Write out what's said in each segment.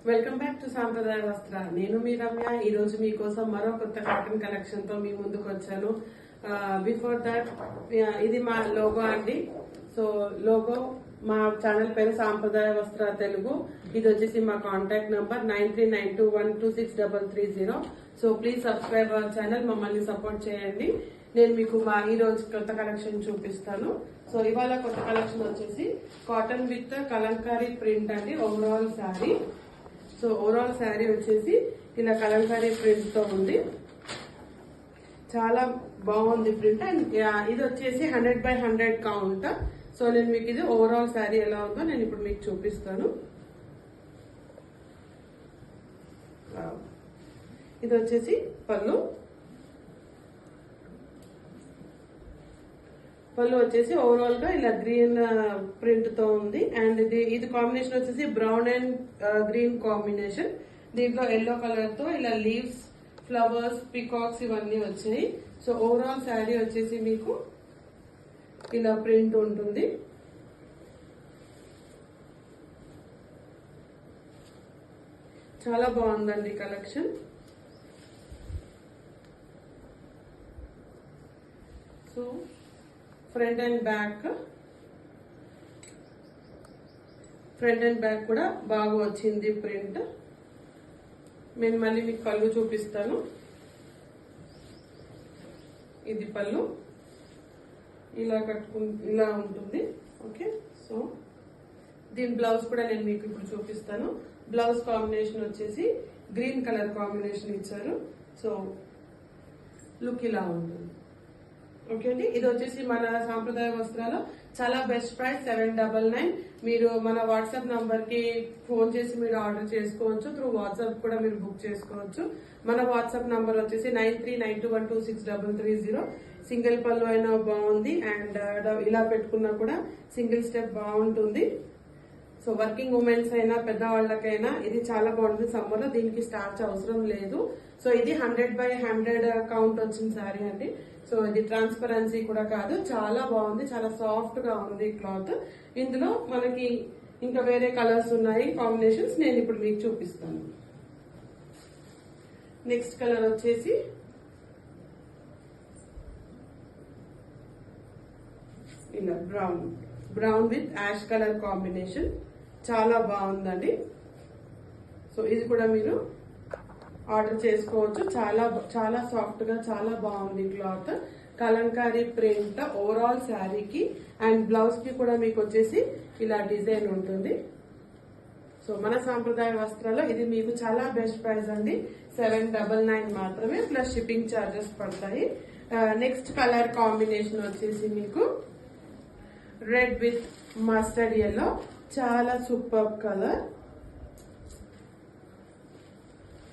Welcome back to సాంప్రదాయ వస్త్ర. నేను మీ రమ్య. ఈ రోజు మీకోసం మరో కొత్త కాటన్ కలెక్షన్ తో మీ ముందుకు వచ్చాను. బిఫోర్ దాట్ ఇది మా లోగో అండి. సో లోగో మా ఛానల్ పేరు సాంప్రదాయ వస్త్ర తెలుగు. ఇది వచ్చేసి మా contact number 9392126330. So please subscribe our channel, మమ్మల్ని సపోర్ట్ చేయండి. నేను మీకు ఈ రోజు కొత్త కలెక్షన్ చూపిస్తాను. సో ఇవాళ కొత్త కలెక్షన్ వచ్చేసి కాటన్ విత్ కలంకారీ ప్రింట్ అండి. Overall sari. So overall sari వచ్చేసి ఇలా కలంకారీ ప్రింట్ తో ఉంది. చాలా బాగుంది ప్రింట్. అండ్ ఇది వచ్చేసి 100/100 కౌంట్. సో నేను మీకు ఇది ఓవరాల్ శారీ ఎలా ఉందో నేను ఇప్పుడు మీకు చూపిస్తాను. ఇది వచ్చేసి పళ్ళు. పళ్ళు వచ్చేసి ఓవరాల్ గా ఇలా గ్రీన్ ప్రింట్ తో ఉంది. అండ్ ఇది కాంబినేషన్ వచ్చేసి బ్రౌన్ అండ్ గ్రీన్ కాంబినేషన్. దీంట్లో ఎల్లో కలర్ తో ఇలా లీవ్స్, ఫ్లవర్స్, పికాక్స్ ఇవన్నీ వచ్చాయి. సో ఓవరాల్ శారీ వచ్చేసి మీకు ఇలా ప్రింట్ ఉంటుంది. చాలా బాగుందండి collection. So front and back కూడా బాగా వచ్చింది ప్రింట్. నేను మళ్ళీ మీకు పళ్ళు చూపిస్తాను. ఇది పళ్ళు ఇలా ఇలా ఉంటుంది. ఓకే. సో దీని బ్లౌజ్ కూడా నేను మీకు ఇప్పుడు చూపిస్తాను. బ్లౌజ్ కాంబినేషన్ వచ్చేసి గ్రీన్ కలర్ కాంబినేషన్ ఇచ్చారు. సో లుక్ ఇలా ఉంటుంది. ఓకే అండి. ఇది వచ్చేసి మన సాంప్రదాయ వస్త్రాలు చాలా బెస్ట్ ప్రైస్ 799. మీరు మన వాట్సాప్ నంబర్ కి ఫోన్ చేసి మీరు ఆర్డర్ చేసుకోవచ్చు. త్రూ వాట్సాప్ కూడా మీరు బుక్ చేసుకోవచ్చు. మన వాట్సాప్ నంబర్ వచ్చేసి 9392126330. సింగిల్ పళ్ళు అయినా బాగుంది. అండ్ ఇలా పెట్టుకున్నా కూడా సింగిల్ స్టెప్ బాగుంటుంది. సో వర్కింగ్ ఉమెన్స్ అయినా పెద్దవాళ్ళకైనా ఇది చాలా బాగుంటుంది. సమ్మర్ లో దీనికి స్టార్చ్ అవసరం లేదు. సో ఇది 100/100 కౌంట్ వచ్చిన శారీ అండి. సో ఇది ట్రాన్స్పరెన్సీ కూడా కాదు. చాలా బాగుంది. చాలా సాఫ్ట్ గా ఉంది క్లాత్. ఇందులో మనకి ఇంకా వేరే కలర్స్ ఉన్నాయి, కాంబినేషన్స్. నేను ఇప్పుడు మీకు చూపిస్తాను. నెక్స్ట్ కలర్ వచ్చేసి ఇలా brown with ash colour combination. చాలా బాగుందండి. సో ఇది కూడా మీరు ఆర్డర్ చేసుకోవచ్చు. చాలా చాలా సాఫ్ట్ గా చాలా బాగుంది క్లాత్. కలంకారీ ప్రింట్ ఓవరాల్ శారీకి. అండ్ బ్లౌజ్ కి కూడా మీకు వచ్చేసి ఇలా డిజైన్ ఉంటుంది. సో మన సాంప్రదాయ వస్త్రాల్లో ఇది మీకు చాలా బెస్ట్ ప్రైస్ అండి. 799 మాత్రమే, ప్లస్ షిప్పింగ్ ఛార్జెస్ పడతాయి. నెక్స్ట్ కలర్ కాంబినేషన్ వచ్చేసి మీకు రెడ్ విత్ మస్టర్డ్ ఎల్లో. చాలా సూపర్ కలర్.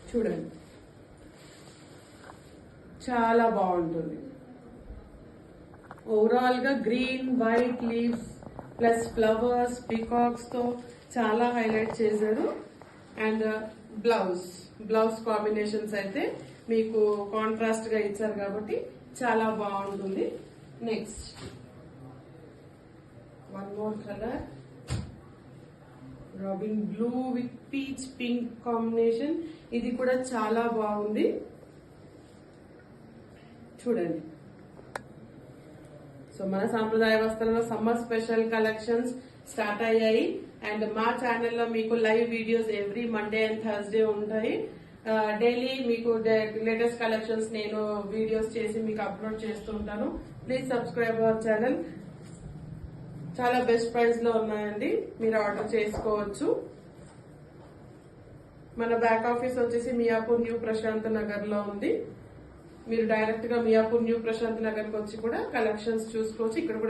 చూడండి, చాలా బాగుంటుంది. ఓవరాల్ గా green, white leaves plus flowers, peacocks తో చాలా హైలైట్ చేశారు. అండ్ బ్లౌజ్ కాంబినేషన్స్ అయితే మీకు కాంట్రాస్ట్ గా ఇచ్చారు కాబట్టి చాలా బాగుంటుంది. Next one more colour, robin blue with peach pink combination. ఇది కూడా చాలా బాగుంది. చూడండి. సో మన సాంప్రదాయ వస్త్రంలో సమ్మర్ స్పెషల్ కలెక్షన్స్ స్టార్ట్ అయ్యాయి. అండ్ మా ఛానల్లో మీకు live videos every Monday and Thursday ఉంటాయి. డైలీ మీకు లేటెస్ట్ కలెక్షన్స్ నేను వీడియోస్ చేసి మీకు అప్లోడ్ చేస్తుంటాను. Please subscribe our channel. చాలా బెస్ట్ ప్రైస్ లో ఉన్నాయండి. మీరు ఆర్డర్ చేసుకోవచ్చు. మన బ్యాక్ ఆఫీస్ వచ్చేసి మియాపూర్ న్యూ ప్రశాంత్ నగర్ లో ఉంది. మీరు డైరెక్ట్ గా మియాపూర్ న్యూ ప్రశాంత్ నగర్ కి వచ్చి కూడా కలెక్షన్స్ చూసుకోవచ్చు. ఇక్కడ కూడా